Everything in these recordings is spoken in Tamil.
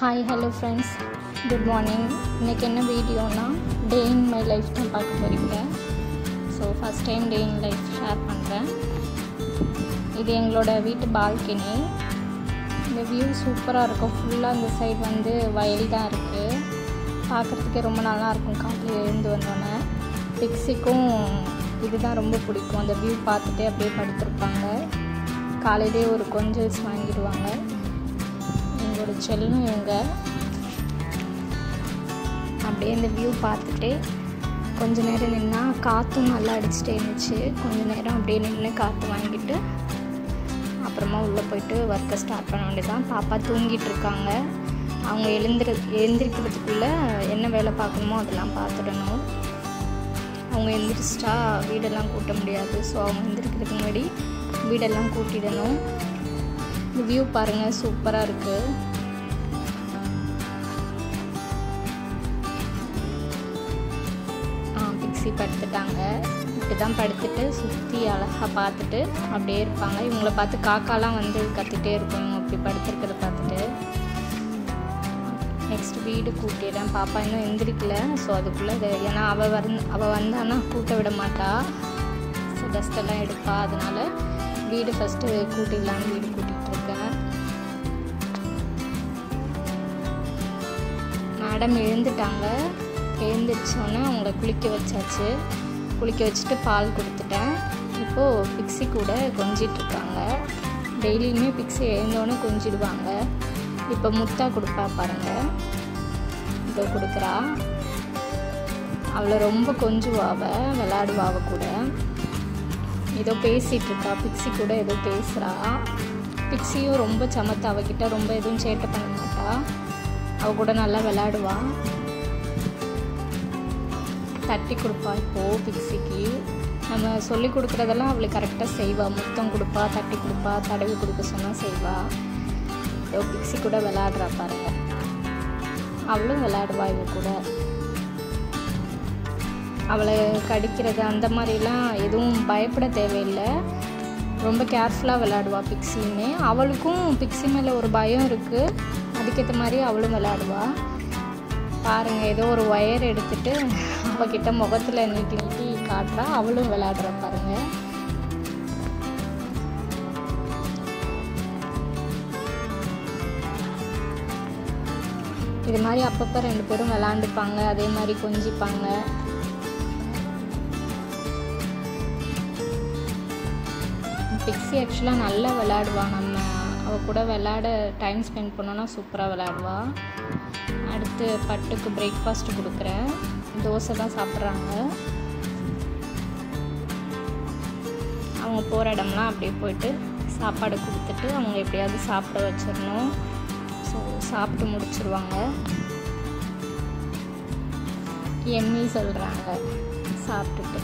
Hi hello friends, good morning. இன்றைக்கி என்ன வீடியோனா டே இன் மை லைஃப் தான் பார்க்க போகிறீங்க. So first time day in life share பண்ணுறேன். இது எங்களோட வீட்டு பால்கனி. இந்த வியூ சூப்பராக இருக்கும். ஃபுல்லாக அந்த சைடு வந்து வயல் தான் இருக்குது. பார்க்குறதுக்கே ரொம்ப நல்லாயிருக்கும். காலையில் எழுந்து வந்தோன்னே பிக்ஸிக்கும் இதுதான் ரொம்ப பிடிக்கும். அந்த வியூ பார்த்துட்டே அப்படியே படுத்துருப்பாங்க. காலையிலே ஒரு கொஞ்சல்ஸ் வாங்கிடுவாங்க. எங்களோட செல்லும் இவங்க. அப்படியே இந்த வியூ பார்த்துட்டு கொஞ்ச நேரம் நின்னா காற்றும் நல்லா அடிச்சுட்டே இருந்துச்சு. கொஞ்ச நேரம் அப்படியே நின்று காற்று வாங்கிட்டு அப்புறமா உள்ளே போயிட்டு ஒர்க்கை ஸ்டார்ட் பண்ண வேண்டியதான். பாப்பா தூங்கிட்டு இருக்காங்க. அவங்க எழுந்திரிக்கிறதுக்குள்ளே என்ன வேலை பார்க்கணுமோ அதெல்லாம் பார்த்துடணும். அவங்க எழுந்திரிச்சிட்டா வீடெல்லாம் கூட்ட முடியாது. ஸோ அவங்க எழுந்திரிக்கிறதுக்கு முன்னாடி வீடெல்லாம் கூட்டிடணும். இந்த வியூ பாருங்கள், சூப்பராக இருக்குது. பிக்ஸி படுத்துட்டாங்க. இப்படி தான் படுத்துட்டு சுற்றி அழகாக பார்த்துட்டு அப்படியே இருப்பாங்க. இவங்கள பார்த்து காக்காலாம் வந்து கத்திட்டே இருக்கும் இவங்க அப்படி படுத்துருக்கிறத பார்த்துட்டு. நெக்ஸ்ட் வீடு கூட்டிடுறேன். பாப்பா இன்னும் எந்திரிக்கல. ஸோ அதுக்குள்ளே ஏன்னா அவள் வந்தான்னா கூட்ட விட மாட்டா. ஸோ டஸ்டெல்லாம் எடுப்பா. அதனால் வீடு ஃபஸ்ட்டு கூட்டிடலான்னு வீடு கூட்டிகிட்ருக்கேன். மேடம் எழுந்துட்டாங்க. எழுந்திரிச்சோன்னே அவங்கள குளிக்க வச்சாச்சு. குளிக்க வச்சுட்டு பால் கொடுத்துட்டேன். இப்போது பிக்ஸி கூட கொஞ்சிட்ருக்காங்க. டெய்லியுமே பிக்ஸி எழுந்தோன்னே கொஞ்சிடுவாங்க. இப்போ முத்தா கொடுப்பா பாருங்கள். இதோ கொடுக்குறா. அவளை ரொம்ப கொஞ்சுவாவ, விளையாடுவாவ கூட. ஏதோ பேசிகிட்ருக்கா. பிக்ஸி கூட ஏதோ பேசுகிறா. பிக்ஸியும் ரொம்ப சமத்து. அவகிட்ட ரொம்ப எதுவும் சேட்டை பண்ண மாட்டா. அவள் கூட நல்லா விளையாடுவா. தட்டி கொடுப்பா. இப்போது பிக்ஸிக்கு நம்ம சொல்லி கொடுக்குறதெல்லாம் அவளுக்கு கரெக்டாக செய்வாள். முத்தம் கொடுப்பா, தட்டி கொடுப்பா, தடவி கொடுக்க சொன்னால் செய்வாள். ஏதோ பிக்ஸி கூட விளையாடுறா பாருங்கள். அவளும் விளையாடுவா இவ கூட. அவளை கடிக்கிறது அந்த மாதிரிலாம் எதுவும் பயப்பட தேவையில்லை. ரொம்ப கேர்ஃபுல்லாக விளையாடுவா பிக்ஸியுமே. அவளுக்கும் பிக்ஸி மேலே ஒரு பயம் இருக்குது. அதுக்கேற்ற மாதிரி அவளும் விளையாடுவா. பாருங்கள், ஏதோ ஒரு ஒயர் எடுத்துகிட்டு அவகிட்ட முகத்தில் நீட்டி நீட்டி காட்டுறா. அவளும் விளையாடுறா பாருங்கள். இது மாதிரி அப்பப்போ ரெண்டு பேரும் விளாண்டுப்பாங்க. அதே மாதிரி கொஞ்சிப்பாங்க. பிக்ஸி ஆக்சுவலாக நல்லா விளையாடுவா. நம்ம அவள் கூட விளையாட டைம் ஸ்பெண்ட் பண்ணோன்னா சூப்பராக விளையாடுவா. அடுத்து பட்டுக்கு பிரேக்ஃபாஸ்ட்டு கொடுக்குறேன். தோசை தான் சாப்பிட்றாங்க. அவங்க போகிற இடம்லாம் அப்படியே போயிட்டு சாப்பாடு கொடுத்துட்டு அவங்க எப்படியாவது சாப்பிட வச்சிடணும். ஸோ சாப்பிட்டு முடிச்சிருவாங்க. எம்மி சொல்கிறாங்க சாப்பிட்டுட்டு.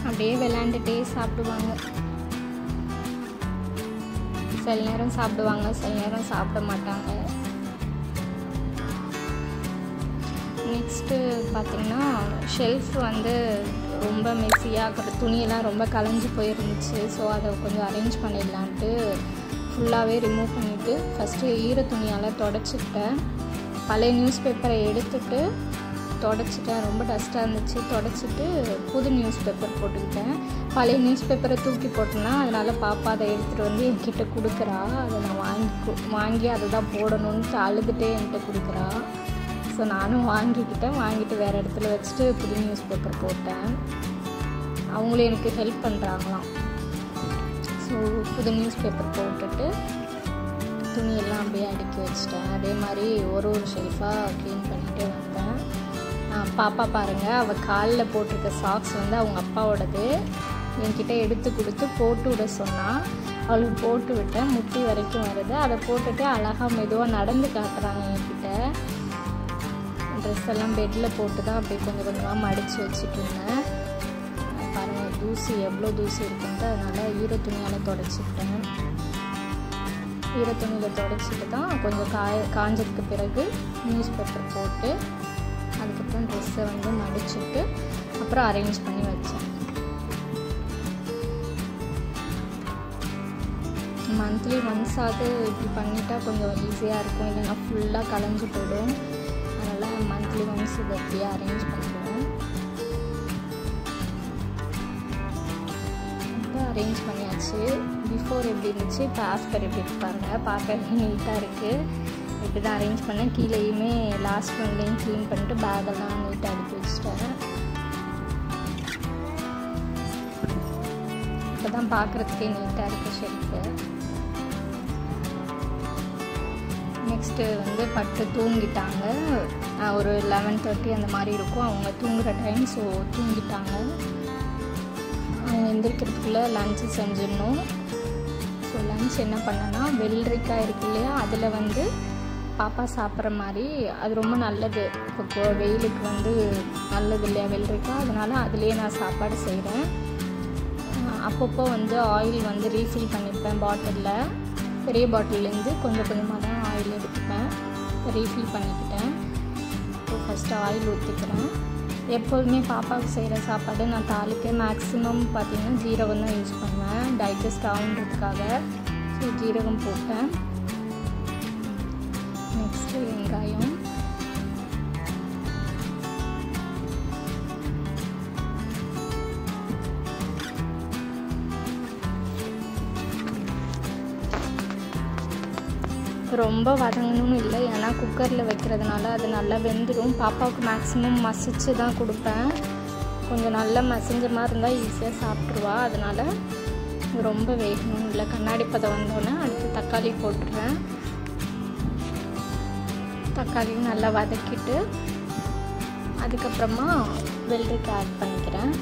அப்படியே விளையாண்டுட்டே சாப்பிடுவாங்க. சில நேரம் சாப்பிடுவாங்க, சில நேரம் சாப்பிட மாட்டாங்க. நெக்ஸ்ட்டு பார்த்திங்கன்னா ஷெல்ஃப் வந்து ரொம்ப மெஸ்ஸியாக துணியெல்லாம் ரொம்ப கலைஞ்சி போயிருந்துச்சு. ஸோ அதை கொஞ்சம் அரேஞ்ச் பண்ணிடலான்ட்டு ஃபுல்லாகவே ரிமூவ் பண்ணிவிட்டு ஃபஸ்ட்டு ஈர துணியால் தொடச்சிக்கிட்டேன். பழைய நியூஸ் பேப்பரை எடுத்துகிட்டு தொடச்சிட்டேன். ரொம்ப டஸ்ட்டாக இருந்துச்சு. தொடச்சிட்டு புது நியூஸ் பேப்பர் போட்டுக்கிட்டேன். பழைய நியூஸ் பேப்பரை தூக்கி போட்டேன்னா அதனால் பாப்பா அதை எடுத்துகிட்டு வந்து என்கிட்ட கொடுக்குறா. அதை நான் வாங்கி அதை தான் போடணுன்ட்டு அழுதுகிட்டே என்கிட்ட கொடுக்குறா. ஸோ நானும் வாங்கிட்டு வேறு இடத்துல வச்சுட்டு புது நியூஸ் பேப்பர் போட்டேன். அவங்களும் எனக்கு ஹெல்ப் பண்ணுறாங்களாம். ஸோ புது நியூஸ் பேப்பர் போட்டுட்டு துணியெல்லாம் அப்படியே அடுக்கி வச்சிட்டேன். அதே மாதிரி ஒரு ஷெல்ஃபாக க்ளீன் பண்ணிகிட்டே வந்தேன். பாப்பா பாருங்கள், அவள் காலில் போட்டிருக்க சாக்ஸ் வந்து அவங்க அப்பாவோடது. என்கிட்ட எடுத்து கொடுத்து போட்டு விட சொன்னால் அவளுக்கு போட்டு விட்டேன். முட்டி வரைக்கும் வருது. அதை போட்டுட்டு அழகாக மெதுவாக நடந்து காட்டுறாங்க என்கிட்ட. ட்ரெஸ் எல்லாம் பெட்டில் போட்டு தான் அப்படியே கொஞ்சம் கொஞ்சமாக மடித்து வச்சுட்டு இருந்தேன். பாருங்கள் தூசி எவ்வளோ தூசி இருக்குன்ட்டு அதனால் ஈர துணியால் தொடச்சிக்கிட்டேன். ஈர துணியில் தொடச்சிட்டு தான் கொஞ்சம் காஞ்சதுக்கு பிறகு நியூஸ் பேப்பர் போட்டு அதுக்கப்புறம் ட்ரெஸ்ஸை வந்து மடிச்சுட்டு அப்புறம் அரேஞ்ச் பண்ணி வச்சேன். மந்த்லி ஒன்ஸாவது இப்படி பண்ணிட்டா கொஞ்சம் ஈஸியாக இருக்கும், இல்லைன்னா ஃபுல்லாக கலைஞ்சு போயிடும். அதனால் மந்த்லி ஒன்ஸ் இதை எப்படியே அரேஞ்ச் பண்ணிடுவேன். இப்போ அரேஞ்ச் பண்ணியாச்சு. பிஃபோர் எப்படி இருந்துச்சு, இப்போ ஆஃப்டர் எப்படி இருக்கு பாருங்கள். பார்க்க நீட்டாக இருக்குது. இப்படி தான் அரேஞ்ச் பண்ணேன். கீழேயுமே லாஸ்ட் ஒன்லேயும் க்ளீன் பண்ணிட்டு பேக்கெல்லாம் நீட்டாக எடுத்து வச்சுட்டேன். இப்போ தான் பார்க்குறதுக்கே நீட்டாக இருக்குது ஷெல்ஃபு. நெக்ஸ்ட்டு வந்து பட்டு தூங்கிட்டாங்க. ஒரு 11:30 அந்த மாதிரி இருக்கும் அவங்க தூங்குகிற டைம். ஸோ தூங்கிட்டாங்க. அவங்க எந்திரிக்கிறதுக்குள்ளே லன்ச்சு செஞ்சிடணும். ஸோ லன்ச் என்ன பண்ணேன்னா, வெள்ளரிக்காய் இருக்கு இல்லையா, அதில் வந்து பாப்பா சாப்பிட்ற மாதிரி, அது ரொம்ப நல்லது. இப்போ வெயிலுக்கு வந்து நல்லது இல்லையா வெள்ளரிக்காய், அதனால் அதுலேயே நான் சாப்பாடு செய்கிறேன். அப்பப்போ வந்து ஆயில் வந்து ரீஃபில் பண்ணிப்பேன் பாட்டிலில். பெரிய பாட்டிலேருந்து கொஞ்சம் கொஞ்சமாக தான் ஆயில் எடுத்துப்பேன். ரீஃபில் பண்ணிக்கிட்டேன். இப்போ ஃபஸ்ட்டு ஆயில் ஊற்றிக்கிறேன். எப்போதுமே பாப்பாவுக்கு செய்கிற சாப்பாடு நான் தாளிக்க மேக்ஸிமம் பார்த்திங்கன்னா ஜீரகம் தான் யூஸ் பண்ணுவேன், டைஜஸ்ட் ஆகுன்றதுக்காக. ஸோ ஜீரகம் போட்டேன். நெக்ஸ்ட்டு வெங்காயம், ரொம்ப வதங்கணும்னு இல்லை, ஏன்னா குக்கரில் வைக்கிறதுனால அது நல்லா வெந்துடும். பாப்பாவுக்கு மேக்ஸிமம் மசிச்சு தான் கொடுப்பேன். கொஞ்சம் நல்லா மசிஞ்ச மாதிரி இருந்தால் ஈஸியாக சாப்பிட்ருவா. அதனால் ரொம்ப வேகணும் இல்லை. கண்ணாடி பதம் வந்தோடனே அடுத்து தக்காளி போட்டுடுறேன். தக்காளியும் நல்லா வதக்கிட்டு அதுக்கப்புறமா வெள்ளரிக்காய் ஆட் பண்ணிக்கிறேன்.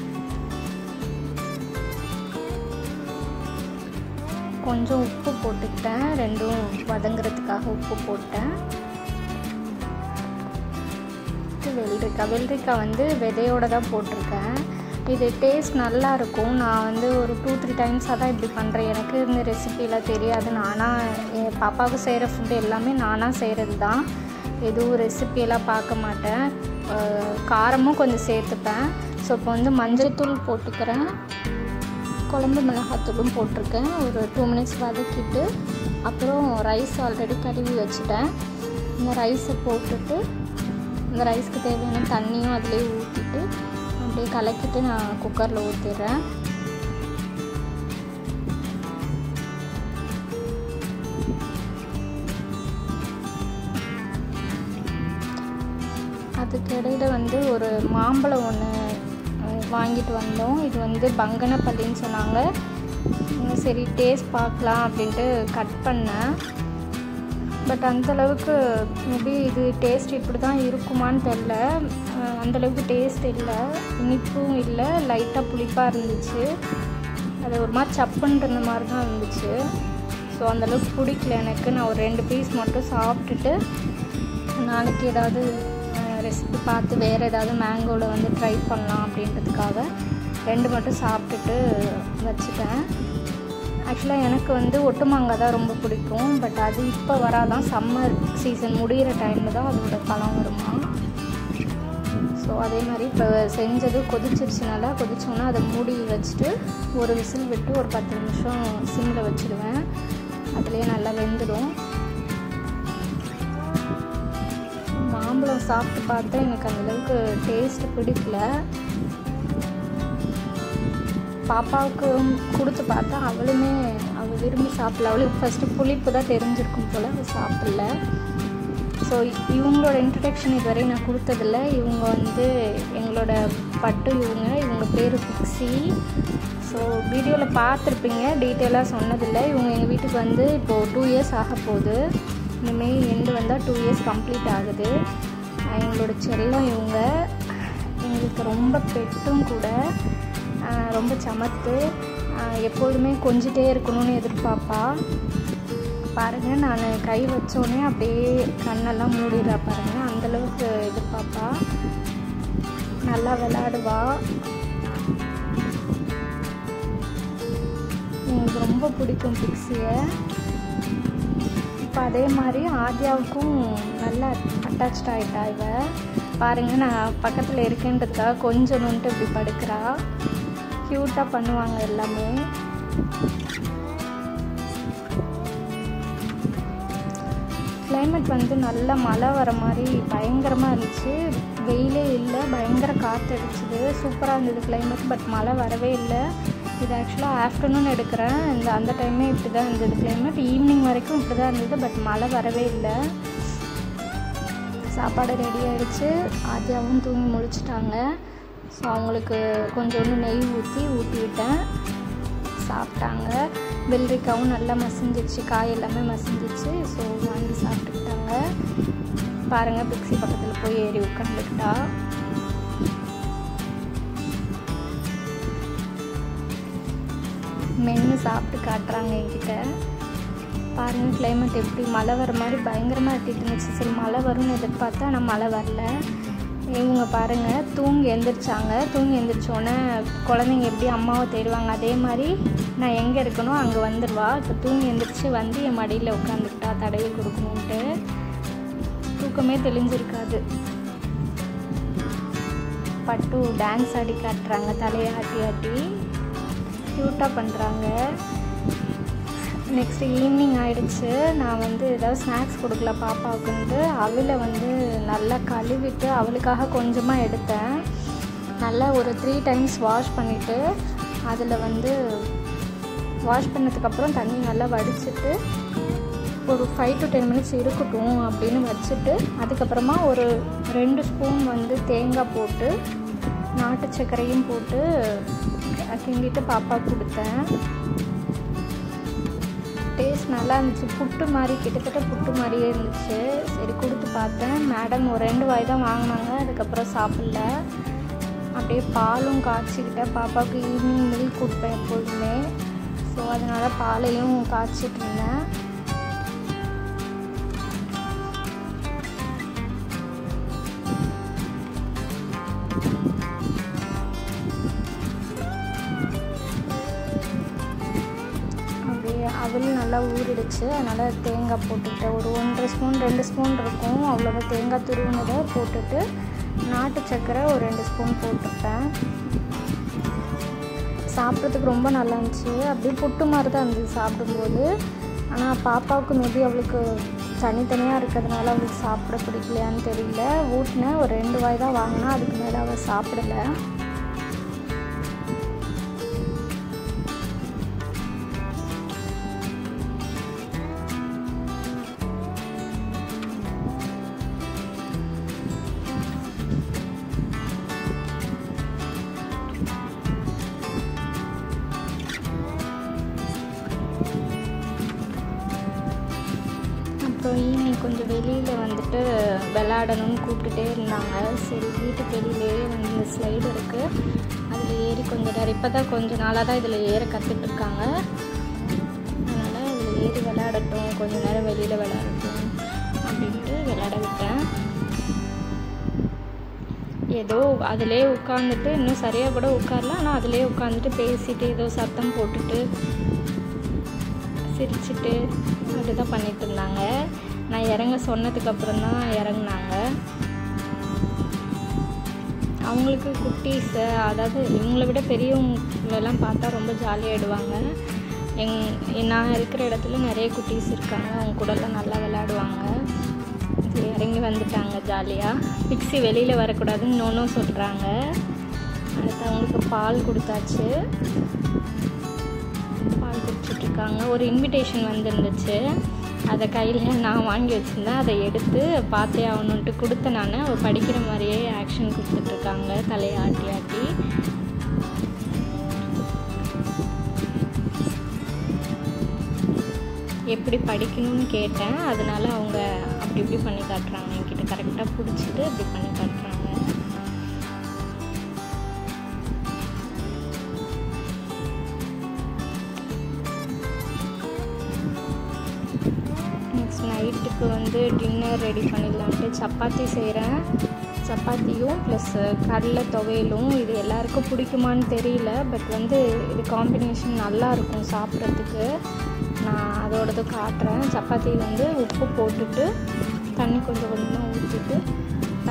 கொஞ்சம் உப்பு போட்டுக்கிட்டேன், ரெண்டும் வதங்கிறதுக்காக உப்பு போட்டேன். வெள்ளரிக்காய் வந்து விதையோடு தான் போட்டிருக்கேன். இது டேஸ்ட் நல்லாயிருக்கும். நான் வந்து ஒரு 2-3 டைம்ஸாக தான் இப்படி பண்ணுறேன். எனக்கு இந்த ரெசிபிலாம் தெரியாது. நானாக என் பாப்பாவுக்கு செய்கிற ஃபுட்டு எல்லாமே நானாக செய்கிறது தான். எதுவும் ரெசிபியெல்லாம் பார்க்க மாட்டேன். காரமும் கொஞ்சம் சேர்த்துப்பேன். ஸோ இப்போ வந்து மஞ்சள் தூள் போட்டுக்கிறேன், குழம்பு மிளகாத்தூளும் போட்டிருக்கேன். ஒரு 2 மினிட்ஸ் வதக்கிட்டு அப்புறம் ரைஸ் ஆல்ரெடி கழுவி வச்சுட்டேன். இந்த ரைஸை போட்டுட்டு இந்த ரைஸ்க்கு தேவையான தண்ணியும் அதிலே ஊற்றிட்டு அப்படியே கலக்கிட்டு நான் குக்கரில் ஊற்றிடுறேன். அதுக்கு இடையில வந்து ஒரு மாம்பழம் ஒன்று வாங்கிட்டு வந்தோம். இது வந்து பங்கனப்பள்ளின்னு சொன்னாங்க. சரி டேஸ்ட் பார்க்கலாம் அப்படின்ட்டு கட் பண்ணேன். பட் அந்தளவுக்கு மேபி இது டேஸ்ட் இப்படி தான் இருக்குமான்னு தெரில. அந்தளவுக்கு டேஸ்ட் இல்லை, இனிப்பும் இல்லை, லைட்டாக புளிப்பாக இருந்துச்சு. அது ஒரு மாதிரி சப்புன்ற மாதிரி தான் இருந்துச்சு. ஸோ அந்தளவுக்கு பிடிக்கல எனக்கு. நான் ஒரு 2 பீஸ் மட்டும் சாப்பிட்டுட்டு நாளைக்கு ஏதாவது ரெசிபி பார்த்து வேறு ஏதாவது மேங்கோவில் வந்து ட்ரை பண்ணலாம் அப்படின்றதுக்காக 2 மட்டும் சாப்பிட்டுட்டு வச்சுட்டேன். ஆக்சுவலாக எனக்கு வந்து ஒட்டு மாங்காய் தான் ரொம்ப பிடிக்கும். பட் அது இப்போ வராதான், சம்மர் சீசன் முடிகிற டைமில் தான் அதோட பழம் வருமா. ஸோ அதே மாதிரி இப்போ செஞ்சது கொதிச்சிருச்சுனால கொதிச்சோன்னா அதை மூடி வச்சுட்டு ஒரு விசில் விட்டு ஒரு 10 நிமிஷம் சிம்மில் வச்சுடுவேன். அதுலேயே நல்லா வெந்துடும். மாம்பழம் சாப்பிட்டு பார்த்தா எனக்கு அந்தளவுக்கு டேஸ்ட்டு பிடிக்கல. பாப்பாவுக்கு கொடுத்து பார்த்தா அவளும் விரும்பி சாப்பிடல. அவளுக்கு ஃபஸ்ட்டு புளிப்பு தான் தெரிஞ்சிருக்கும் போல், அவள் சாப்பிடல. ஸோ இவங்களோட இன்ட்ரடக்ஷன் இதுவரை நான் கொடுத்ததில்ல. இவங்க வந்து எங்களோட பட்டு, இவங்க பேர் பிக்ஸி. ஸோ வீடியோவில் பார்த்துருப்பீங்க, டீட்டெயிலாக சொன்னதில்லை. இவங்க எங்கள் வீட்டுக்கு வந்து இப்போது 2 இயர்ஸ் ஆக போகுது. இனிமேல் எண்டு வந்தால் 2 இயர்ஸ் கம்ப்ளீட் ஆகுது. எங்களோட செல்லம் இவங்க. எங்களுக்கு ரொம்ப பெட்டும் கூட, ரொம்ப சமத்து. எப்போதுமே கொஞ்சிட்டே இருக்கணும்னு எதிர்பார்ப்பா. பாருங்கள், நான் கை வச்சோடனே அப்படியே கண்ணெல்லாம் மூடிடுறா பாருங்கள், அந்தளவுக்கு எதிர்பார்ப்பா. நல்லா விளையாடுவா. எனக்கு ரொம்ப பிடிக்கும் பிக்ஸியை. இப்போ அதே மாதிரி ஆத்யாவுக்கும் நல்லா அட்டாச்ட் ஆகிட்டா இவ. பாருங்கள், நான் பக்கத்தில் இருக்கேன்றதுக்காக கொஞ்சம் நோன்ட்டு இப்படி படுக்கிறா. க்யூட்டாக பண்ணுவாங்க எல்லாமே. கிளைமேட் வந்து நல்லா மழை வர மாதிரி பயங்கரமாக இருந்துச்சு. வெயிலே இல்லை, பயங்கர காற்று அடிச்சுது. சூப்பராக இருந்தது கிளைமேட். பட் மழை வரவே இல்லை. இது ஆக்சுவலாக ஆஃப்டர்நூன் எடுக்கிறேன். அந்த டைமே இப்படி தான் இருந்தது கிளைமேட். ஈவினிங் வரைக்கும் இப்படி தான் இருந்தது. பட் மழை வரவே இல்லை. சாப்பாடு ரெடி ஆகிடுச்சு. ஆதியாவும் தூங்கி முடிச்சிட்டாங்க. ஸோ அவங்களுக்கு கொஞ்சோண்டு நெய் ஊற்றி விட்டேன். சாப்பிட்டாங்க. வெள்ளரிக்காவும் நல்லா மசிஞ்சிச்சு, காய் எல்லாமே மசிஞ்சிச்சு. ஸோ வாங்கி சாப்பிட்டுக்கிட்டாங்க. பாருங்கள், பிக்ஸி பக்கத்தில் போய் ஏறி உட்காந்துக்கிட்டா. மென்று சாப்பிட்டு காட்டுறாங்க என்கிட்ட. பாருங்கள், கிளைமேட் எப்படி மழை வர மாதிரி பயங்கரமாக இருட்டிட்டு இருந்துச்சு. சரி மழை வரும்னு எதிர்பார்த்தா ஆனால் மழை வரல. இவங்க பாருங்கள், தூங்கி எழுந்திரிச்சாங்க. தூங்கி எழுந்திரிச்சோன்னே குழந்தைங்க எப்படி அம்மாவை தேடுவாங்க, அதே மாதிரி நான் எங்கே இருக்கணும் அங்கே வந்துடுவா. இப்போ தூங்கி எழுந்திரிச்சு வந்து என் மடியில் உட்காந்துக்கிட்டா தடவி கொடுக்கணுன்ட்டு. தூக்கமே தெளிஞ்சிருக்காது. பட்டு டான்ஸ் ஆடி காட்டுறாங்க, தலையை ஆட்டி ஆட்டி க்யூட்டாக பண்ணுறாங்க. நெக்ஸ்ட்டு ஈவினிங் ஆகிடுச்சு. நான் வந்து ஏதாவது ஸ்நாக்ஸ் கொடுக்கல பாப்பாவுக்குன்ட்டு அவளை வந்து நல்லா கழுவிட்டு அவளுக்காக கொஞ்சமாக எடுத்தேன். நல்லா ஒரு 3 times வாஷ் பண்ணிவிட்டு அதில் வந்து வாஷ் பண்ணதுக்கப்புறம் தண்ணி நல்லா வடிச்சிட்டு ஒரு 5 to 10 minutes இருக்கட்டும் அப்படின்னு வச்சுட்டு அதுக்கப்புறமா ஒரு 2 ஸ்பூன் வந்து தேங்காய் போட்டு நாட்டு சர்க்கரையும் போட்டு கிண்டிட்டு பாப்பா கொடுத்தேன். டேஸ்ட் நல்லா இருந்துச்சு. புட்டு மாதிரி, கிட்டத்தட்ட புட்டு மாதிரியே இருந்துச்சு. சரி கொடுத்து பார்த்தேன். மேடம் ஒரு 2 வாய் தான் வாங்கினாங்க, அதுக்கப்புறம் சாப்பிடல. அப்படியே பாலும் காய்ச்சிக்கிட்டேன். பாப்பாவுக்கு ஈவினிங் மில்க் கொடுப்பேன் எப்பொழுதுமே. ஸோ அதனால் பாலையும் காய்ச்சிட்டு இருந்தேன். அவள் நல்லா ஊறிடுச்சு. அதனால் தேங்காய் போட்டுக்கிட்டேன். ஒரு 1.5 ஸ்பூன் 2 ஸ்பூன் இருக்கும், அவ்வளோவா தேங்காய் துருவினதை போட்டுட்டு நாட்டு சர்க்கரை ஒரு 2 ஸ்பூன் போட்டுப்பேன். சாப்பிட்றதுக்கு ரொம்ப நல்லா இருந்துச்சு. அப்படியே புட்டு மாதிரி தான் இருந்துச்சு சாப்பிடும்போது. ஆனால் பாப்பாவுக்கு மேபி அவளுக்கு தனித்தனியாக இருக்கிறதுனால அவளுக்கு சாப்பிட பிடிக்கலையான்னு தெரியல. ஊட்டினேன். ஒரு 2 வாய் தான் வாங்கினா, அதுக்கு மேலே அவள் சாப்பிடலை. அப்புறம் ஈவினிங் கொஞ்சம் வெளியில் வந்துட்டு விளையாடணும்னு கூப்பிட்டுட்டே இருந்தாங்க. சரி வீட்டுக்கு வெளியிலேயே வந்து இந்த ஸ்லைடு இருக்குது, அதில் ஏறி கொஞ்சம் நேரம், இப்போ தான் கொஞ்சம் நாளாக தான் இதில் ஏற கற்றுட்ருக்காங்க. அதனால் அதில் ஏறி விளையாடட்டும், கொஞ்சம் நேரம் வெளியில் விளையாடட்டும் அப்படின்ட்டு விளையாட விட்டேன். ஏதோ அதிலே உட்காந்துட்டு இன்னும் சரியாக கூட உட்காரல, ஆனால் அதிலே உட்காந்துட்டு பேசிட்டு ஏதோ சத்தம் போட்டுட்டு சிரிச்சுட்டு அப்படி தான் பண்ணிகிட்டு இருந்தாங்க. நான் இறங்க சொன்னதுக்கப்புறம் தான் இறங்குனாங்க. அவங்களுக்கு குட்டீஸை, அதாவது இவங்களை விட பெரியவங்களெல்லாம் பார்த்தா ரொம்ப ஜாலியாகிடுவாங்க. நான் இருக்கிற இடத்துல நிறைய குட்டீஸ் இருக்காங்க, அவங்க கூடலாம் நல்லா விளையாடுவாங்க. இறங்கி வந்துட்டாங்க ஜாலியாக. பிக்ஸி வெளியில் வரக்கூடாதுன்னு நோனும் சொல்கிறாங்க. அடுத்து அவங்களுக்கு பால் கொடுத்தாச்சு, பால் குடிச்சிட்ருக்காங்க. ஒரு இன்விடேஷன் வந்துருந்துச்சு, அதை கையில் நான் வாங்கி வச்சுருந்தேன். அதை எடுத்து பார்த்தே ஆகணுன்ட்டு கொடுத்தேன். நான் அவள் படிக்கிற மாதிரியே ஆக்ஷன் கொடுத்துட்ருக்காங்க, தலையை ஆட்டி ஆட்டி. எப்படி படிக்கணும்னு கேட்டேன், அதனால அவங்க அப்படி இப்படி பண்ணி காட்டுறாங்க. என்கிட்ட கரெக்டாக பிடிச்சிட்டு அப்படி பண்ணி காட்டுறாங்க. நெக்ஸ்ட் நைட்டுக்கு வந்து டின்னர் ரெடி பண்ணிடலான்ட்டு சப்பாத்தி செய்கிறேன். சப்பாத்தியும் ப்ளஸ் கடலை துவையலும். இது எல்லாருக்கும் பிடிக்குமான்னு தெரியல, பட் வந்து இது காம்பினேஷன் நல்லாயிருக்கும் சாப்பிட்றதுக்கு. நான் அதோடது காட்டுறேன். சப்பாத்தி வந்து உப்பு போட்டுட்டு தண்ணி கொஞ்சம் கொஞ்சமாக ஊற்றிட்டு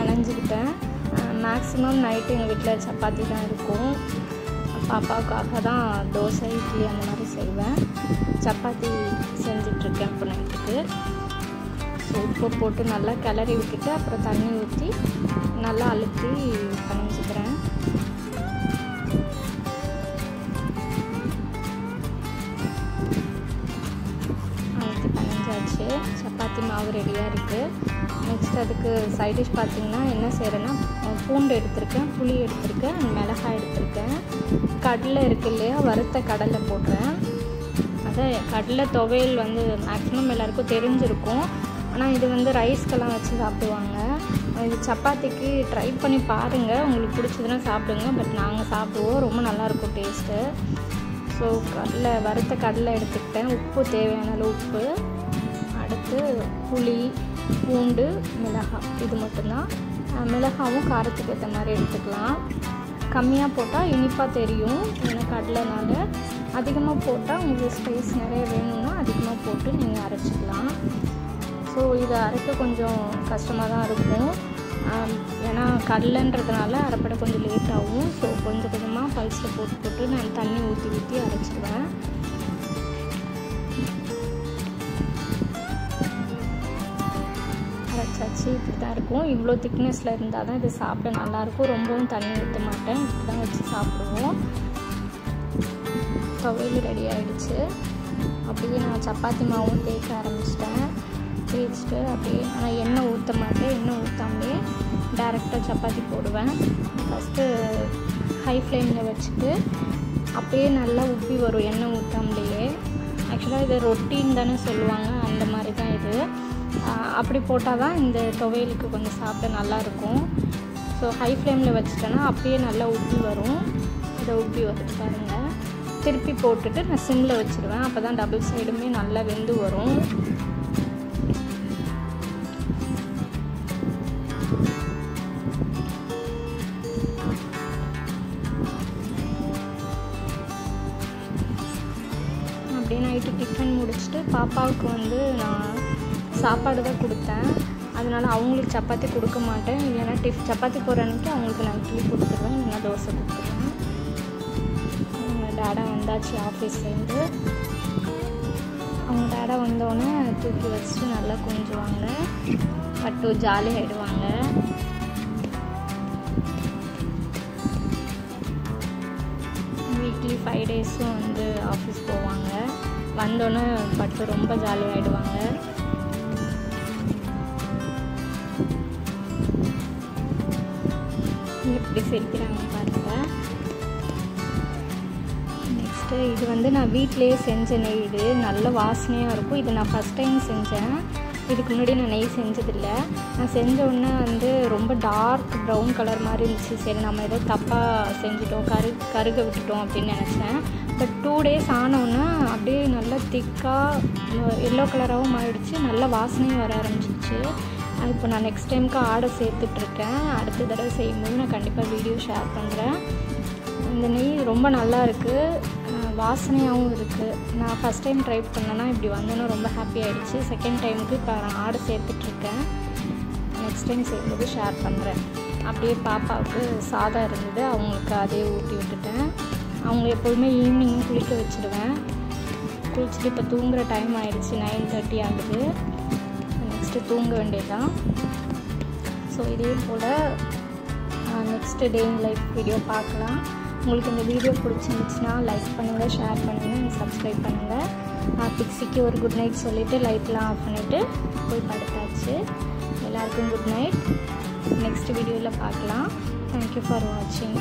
பிணைஞ்சிக்கிட்டேன். மேக்ஸிமம் நைட்டு எங்கள் வீட்டில் சப்பாத்தி தான் இருக்கும். பாப்பாவுக்காக தான் தோசை இட்லி அந்த மாதிரி செய்வேன். சப்பாத்தி செஞ்சிட்ருக்கேன் இப்போ நைட்டுக்கு. ஸோ உப்பு போட்டு நல்லா கிளறி விட்டுட்டு அப்புறம் தண்ணி ஊற்றி நல்லா அழுத்தி பிணைஞ்சிக்கிறேன். அழுத்தி பிணைஞ்சாச்சு. சப்பாத்தி மாவு ரெடியாக இருக்குது. நெக்ஸ்ட் அதுக்கு சைட் டிஷ் பார்த்திங்கன்னா என்ன செய்கிறேன்னா, பூண்டு எடுத்திருக்கேன், புளி எடுத்திருக்கேன், மிளகாய் எடுத்திருக்கேன், கடலை இருக்குது இல்லையா, வறுத்த கடலை போடுறேன். அதான் கடலை துவையல் வந்து மேக்ஸிமம் எல்லாேருக்கும் தெரிஞ்சிருக்கும். ஆனால் இது வந்து ரைஸ்க்கெல்லாம் வச்சு சாப்பிடுவாங்க. இது சப்பாத்திக்கு ட்ரை பண்ணி பாருங்கள், உங்களுக்கு பிடிச்சதுன்னா சாப்பிடுங்க. பட் நாங்கள் சாப்பிடுவோம், ரொம்ப நல்லாயிருக்கும் டேஸ்ட்டு. ஸோ கடலை வறுத்த கடலை எடுத்துக்கிட்டேன், உப்பு தேவையான அளவு உப்பு, அடுத்து புளி, பூண்டு, மிளகாய், இது மட்டும்தான். மிளகாவும் காரத்துக்கு ஏற்ற மாதிரி எடுத்துக்கலாம். கம்மியாக போட்டால் இனிப்பாக தெரியும், ஏன்னா கடலைனால. அதிகமாக போட்டால் உங்களுக்கு ஸ்பைஸ் நிறைய வேணும்னா அதிகமாக போட்டு நீங்கள் அரைச்சிக்கலாம். ஸோ இதை அரைக்க கொஞ்சம் கஷ்டமாக தான் இருக்கும், ஏன்னா கடலைன்றதுனால அரைப்பட கொஞ்சம் லேட் ஆகும். ஸோ கொஞ்சம் கொஞ்சமாக பல்ஸில் போட்டு நான் தண்ணி ஊற்றி அரைச்சிடுவேன். அரைச்சாச்சு. இப்படி தான் இருக்கும். இவ்வளோ திக்னஸில் இருந்தால் தான் இது சாப்பிட நல்லாயிருக்கும். ரொம்பவும் தண்ணி ஊற்ற மாட்டேன், இப்படி தான் வச்சு சாப்பிடுவோம். துவையல் ரெடி ஆகிடுச்சு. அப்படியே நான் சப்பாத்தி மாவும் தேய்க்க ஆரம்பிச்சிட்டேன். தேய்ச்சிட்டு அப்படியே ஆனால் எண்ணெய் ஊற்ற மாட்டேன், எண்ணெய் ஊற்றாமலே டைரெக்டாக சப்பாத்தி போடுவேன். ஃபஸ்ட்டு ஹை ஃப்ளேமில் வச்சுட்டு அப்படியே நல்லா உப்பி வரும் எண்ணெய் ஊற்றாமலேயே. ஆக்சுவலாக இது ரொட்டின்னு தானே சொல்லுவாங்க, அந்த மாதிரி தான் இது. அப்படி போட்டால் தான் இந்த துவையலுக்கு கொஞ்சம் சாப்பிட நல்லாயிருக்கும். ஸோ ஹை ஃப்ளேமில் வச்சுட்டேன்னா அப்படியே நல்லா உப்பி வரும். இதை உப்பி வருது பாருங்கள். திருப்பி போட்டுட்டு நான் சிம்மில் வச்சுருவேன், அப்போ தான் டபுள் சைடுமே நல்லா வெந்து வரும். அப்படியே நைட்டு டிஃபன் முடிச்சுட்டு பாப்பாவுக்கு வந்து நான் சாப்பாடு தான் கொடுத்தேன். அதனால் அவங்களுக்கு சப்பாத்தி கொடுக்க மாட்டேன், இல்லைன்னா சப்பாத்தி போடுற அன்றைக்கி அவங்களுக்கு நான் இட்லி கொடுத்துருவேன், இல்லைன்னா தோசை கொடுத்துருவேன். டேடா வந்தாச்சு ஆஃபீஸ்லேருந்து. அவங்க டேடா வந்தோடனே தூக்கி வச்சுட்டு நல்லா கொஞ்சுவாங்க, பட்டு ஜாலி ஆகிடுவாங்க. வீக்லி 5 டேஸும் வந்து ஆஃபீஸ் போவாங்க. வந்தோடனே பட்டு ரொம்ப ஜாலி ஆகிடுவாங்க. எப்படி சிரிக்கிறாங்க பாருங்கள். நெக்ஸ்ட்டு இது வந்து நான் வீட்டிலேயே செஞ்ச நெய். இது நல்ல வாசனையாக இருக்கும். இது நான் ஃபஸ்ட் டைம் செஞ்சேன், இதுக்கு முன்னாடி நான் நெய் செஞ்சதில்லை. நான் செஞ்ச உடனே வந்து ரொம்ப டார்க் ப்ரௌன் கலர் மாதிரி இருந்துச்சு. சரி நம்ம ஏதோ தப்பாக செஞ்சிட்டோம், கருக விட்டுட்டோம் அப்படின்னு நினச்சேன். பட் 2 டேஸ் ஆனோன்னே அப்படியே நல்லா திக்காக எல்லோ கலராகவும் மாறிடுச்சு, நல்ல வாசனையும் வர ஆரம்பிச்சிச்சு. இப்போ நான் நெக்ஸ்ட் டைமுக்கு ஆர்டர் சேர்த்துட்ருக்கேன். அடுத்த தடவை செய்யும்போது நான் கண்டிப்பாக வீடியோ ஷேர் பண்ணுறேன். இந்த நெய் ரொம்ப நல்லா இருக்குது, வாசனையாகவும் இருக்குது. நான் ஃபஸ்ட் டைம் ட்ரை பண்ணேன்னா இப்படி வந்தோன்னா ரொம்ப ஹாப்பி ஆகிடுச்சு. செகண்ட் டைமுக்கு இப்போ நான் ஆர்டர் சேர்த்துட்ருக்கேன். நெக்ஸ்ட் டைம் செய்யும்போது ஷேர் பண்ணுறேன். அப்படியே பாப்பாவுக்கு சாதம் இருந்தது, அவங்களுக்கு அதே ஊட்டி விட்டுட்டேன். அவங்க எப்போதுமே ஈவினிங் குளிக்க வச்சுடுவேன். குளிச்சுட்டு இப்போ தூங்குகிற டைம் ஆகிடுச்சு, 9:30 ஆகுது. நெக்ஸ்ட்டு தூங்க வேண்டியதுதான். ஸோ இதே போல் next day in life video பார்க்கலாம். உங்களுக்கு இந்த வீடியோ பிடிச்சிருந்துச்சுன்னா லைக் பண்ணுங்கள், ஷேர் பண்ணுங்கள், சப்ஸ்கிரைப் பண்ணுங்கள். பிக்ஸிக்கு ஒரு குட் நைட் சொல்லிவிட்டு லைட்லாம் ஆஃப் பண்ணிவிட்டு போய் படுத்தாச்சு. எல்லாருக்கும் குட் நைட். நெக்ஸ்ட் வீடியோவில் பார்க்கலாம். தேங்க்யூ ஃபார் வாட்சிங்.